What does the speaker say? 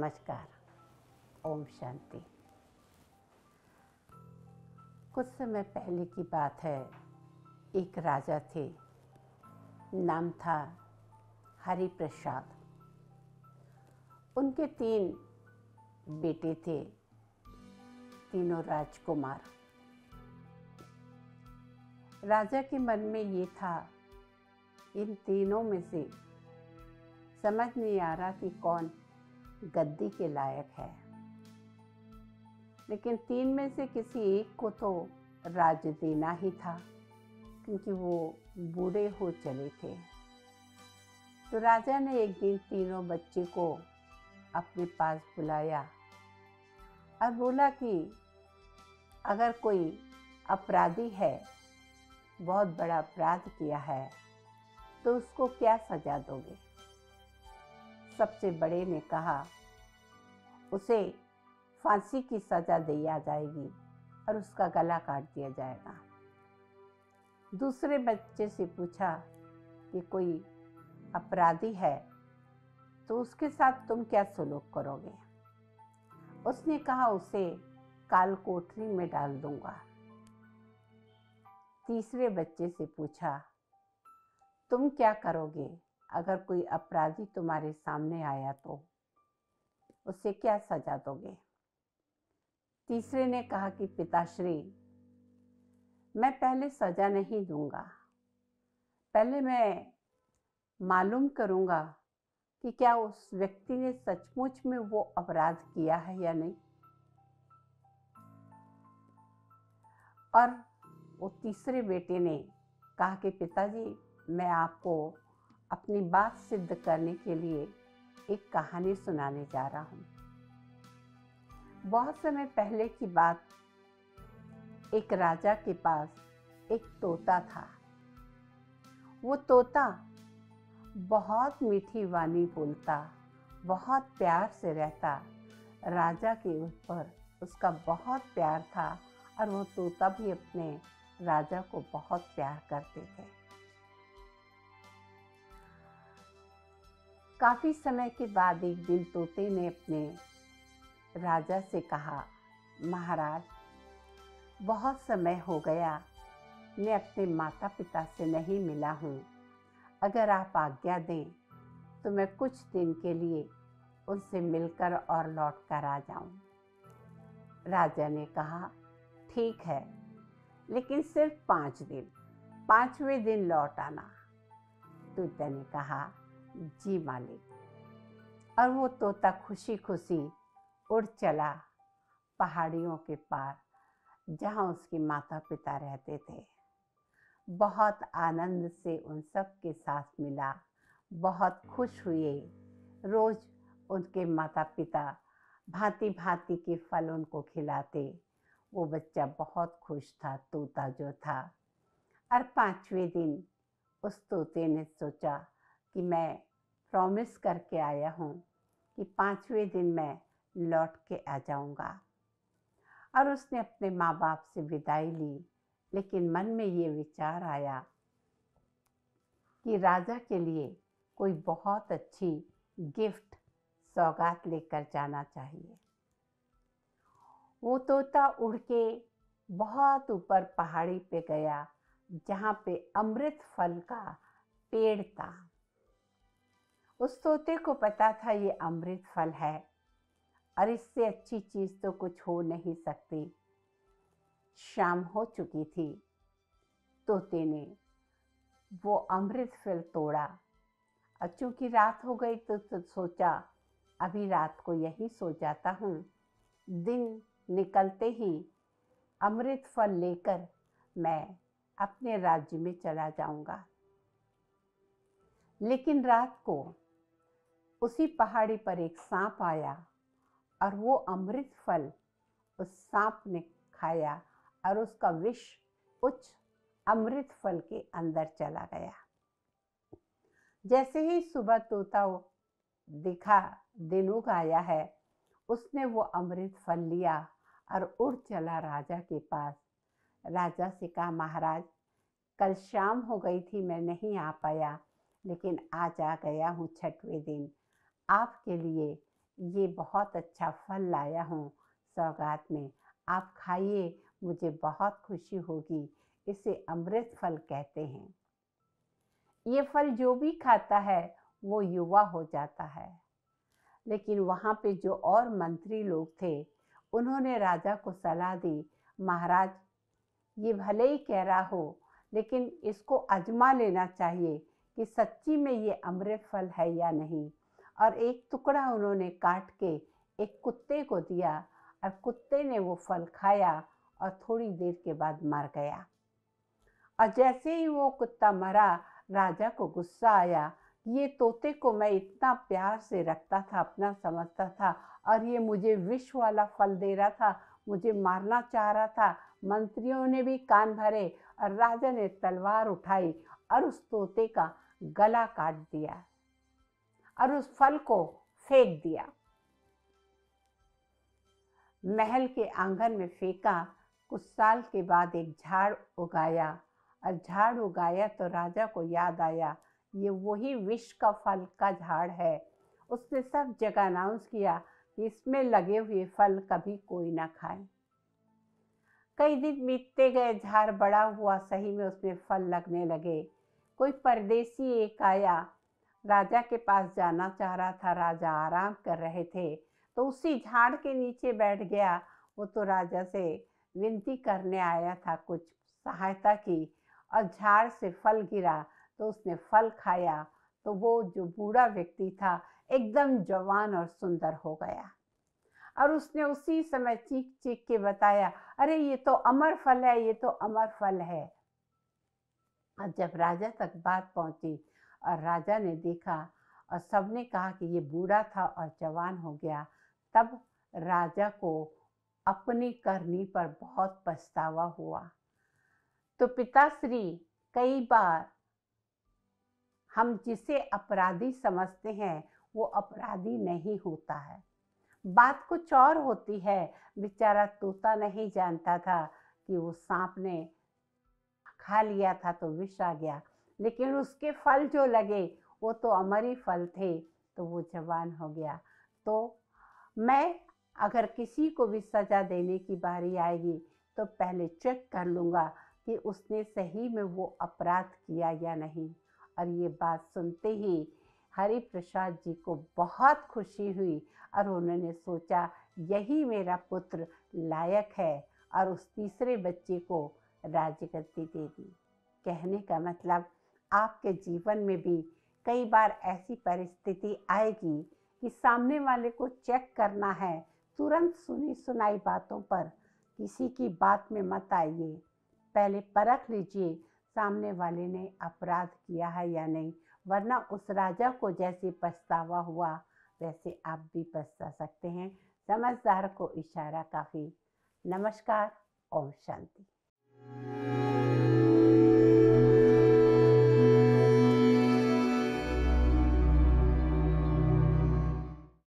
नमस्कार। ओम शांति। कुछ समय पहले की बात है। एक राजा थे, नाम था हरि प्रसाद। उनके 3 बेटे थे, तीनों राजकुमार। राजा के मन में ये था, इन तीनों में से समझ नहीं आ रहा कि कौन गद्दी के लायक है, लेकिन 3 में से किसी एक को तो राज देना ही था, क्योंकि वो बूढ़े हो चले थे। तो राजा ने एक दिन तीनों बच्चे को अपने पास बुलाया और बोला कि अगर कोई अपराधी है, बहुत बड़ा अपराध किया है, तो उसको क्या सजा दोगे? सबसे बड़े ने कहा, उसे फांसी की सजा दी जाएगी और उसका गला काट दिया जाएगा। दूसरे बच्चे से पूछा कि कोई अपराधी है तो उसके साथ तुम क्या सलूक करोगे? उसने कहा, उसे काल कोठरी में डाल दूंगा। तीसरे बच्चे से पूछा, तुम क्या करोगे अगर कोई अपराधी तुम्हारे सामने आया तो उसे क्या सजा दोगे? तीसरे ने कहा कि पिताश्री, मैं पहले सजा नहीं दूंगा, पहले मैं मालूम करूंगा कि क्या उस व्यक्ति ने सचमुच में वो अपराध किया है या नहीं। और वो तीसरे बेटे ने कहा कि पिताजी, मैं आपको अपनी बात सिद्ध करने के लिए एक कहानी सुनाने जा रहा हूँ। बहुत समय पहले की बात, एक राजा के पास एक तोता था। वो तोता बहुत मीठी वाणी बोलता, बहुत प्यार से रहता। राजा के ऊपर उसका बहुत प्यार था और वो तोता भी अपने राजा को बहुत प्यार करते थे। काफी समय के बाद एक दिन तोते ने अपने राजा से कहा, महाराज, बहुत समय हो गया, मैं अपने माता पिता से नहीं मिला हूँ। अगर आप आज्ञा दें तो मैं कुछ दिन के लिए उनसे मिलकर और लौट कर आ जाऊं। राजा ने कहा, ठीक है, लेकिन सिर्फ 5 दिन, 5वें दिन लौट आना। तोते ने कहा, जी मालिक। और वो तोता खुशी खुशी उड़ चला पहाड़ियों के पार, जहाँ उसके माता पिता रहते थे। बहुत आनंद से उन सब के साथ मिला, बहुत खुश हुए। रोज उनके माता पिता भांति भांति के फल उनको खिलाते। वो बच्चा बहुत खुश था, तोता जो था। और 5वें दिन उस तोते ने सोचा कि मैं प्रॉमिस करके आया हूँ कि 5वें दिन मैं लौट के आ जाऊँगा। और उसने अपने माँ बाप से विदाई ली, लेकिन मन में ये विचार आया कि राजा के लिए कोई बहुत अच्छी गिफ्ट, सौगात लेकर जाना चाहिए। वो तोता उड़ के बहुत ऊपर पहाड़ी पे गया, जहाँ पे अमृत फल का पेड़ था। उस तोते को पता था ये अमृत फल है और इससे अच्छी चीज तो कुछ हो नहीं सकती। शाम हो चुकी थी। तोते ने वो अमृत फल तोड़ा और चूंकि रात हो गई तो सोचा, अभी रात को यहीं सो जाता हूँ, दिन निकलते ही अमृत फल लेकर मैं अपने राज्य में चला जाऊंगा। लेकिन रात को उसी पहाड़ी पर एक सांप आया और वो अमृत फल उस सांप ने खाया और उसका विष उच्च अमृत फल के अंदर चला गया। जैसे ही सुबह तोता दिखा, दिन उग आया है, उसने वो अमृत फल लिया और उड़ चला राजा के पास। राजा से कहा, महाराज, कल शाम हो गई थी, मैं नहीं आ पाया, लेकिन आज आ गया हूँ 6वें दिन। आपके लिए ये बहुत अच्छा फल लाया हूँ सौगात में, आप खाइए, मुझे बहुत खुशी होगी। इसे अमृत फल कहते हैं। ये फल जो भी खाता है वो युवा हो जाता है। लेकिन वहाँ पे जो और मंत्री लोग थे, उन्होंने राजा को सलाह दी, महाराज, ये भले ही कह रहा हो, लेकिन इसको आजमा लेना चाहिए कि सच्ची में ये अमृत फल है या नहीं। और एक टुकड़ा उन्होंने काट के एक कुत्ते को दिया और कुत्ते ने वो फल खाया और थोड़ी देर के बाद मर गया। और जैसे ही वो कुत्ता मरा, राजा को गुस्सा आया, ये तोते को मैं इतना प्यार से रखता था, अपना समझता था, और ये मुझे विष वाला फल दे रहा था, मुझे मारना चाह रहा था। मंत्रियों ने भी कान भरे और राजा ने तलवार उठाई और उस तोते का गला काट दिया और उस फल को फेंक दिया। महल के आंगन में फेंका। कुछ साल के बाद एक झाड़ उगाया, और झाड़ उगाया तो राजा को याद आया, ये वही विष का फल का झाड़ है। उसने सब जगह अनाउंस किया कि इसमें लगे हुए फल कभी कोई ना खाए। कई दिन बीतते गए, झाड़ बड़ा हुआ, सही में उसमें फल लगने लगे। कोई परदेसी एक आया, राजा के पास जाना चाह रहा था। राजा आराम कर रहे थे तो उसी झाड़ के नीचे बैठ गया। वो तो राजा से विनती करने आया था कुछ सहायता की, और झाड़ से फल गिरा तो उसने फल खाया तो वो जो बूढ़ा व्यक्ति था एकदम जवान और सुंदर हो गया। और उसने उसी समय चीख चीख के बताया, अरे ये तो अमर फल है, ये तो अमर फल है। और जब राजा तक बात पहुंची और राजा ने देखा और सबने कहा कि ये बूढ़ा था और जवान हो गया, तब राजा को अपनी करनी पर बहुत पछतावा हुआ। तो पिताश्री, कई बार हम जिसे अपराधी समझते हैं वो अपराधी नहीं होता है, बात कुछ और होती है। बेचारा तोता नहीं जानता था कि वो सांप ने खा लिया था तो विष आ गया, लेकिन उसके फल जो लगे वो तो अमर ही फल थे, तो वो जवान हो गया। तो मैं अगर किसी को भी सज़ा देने की बारी आएगी तो पहले चेक कर लूँगा कि उसने सही में वो अपराध किया या नहीं। और ये बात सुनते ही हरि प्रसाद जी को बहुत खुशी हुई और उन्होंने सोचा, यही मेरा पुत्र लायक है, और उस तीसरे बच्चे को राजगद्दी दे दी। कहने का मतलब, आपके जीवन में भी कई बार ऐसी परिस्थिति आएगी कि सामने वाले को चेक करना है। तुरंत सुनी सुनाई बातों पर किसी की बात में मत आइए, पहले परख लीजिए सामने वाले ने अपराध किया है या नहीं, वरना उस राजा को जैसे पछतावा हुआ वैसे आप भी पछता सकते हैं। समझदार को इशारा काफ़ी। नमस्कार, ओम शांति।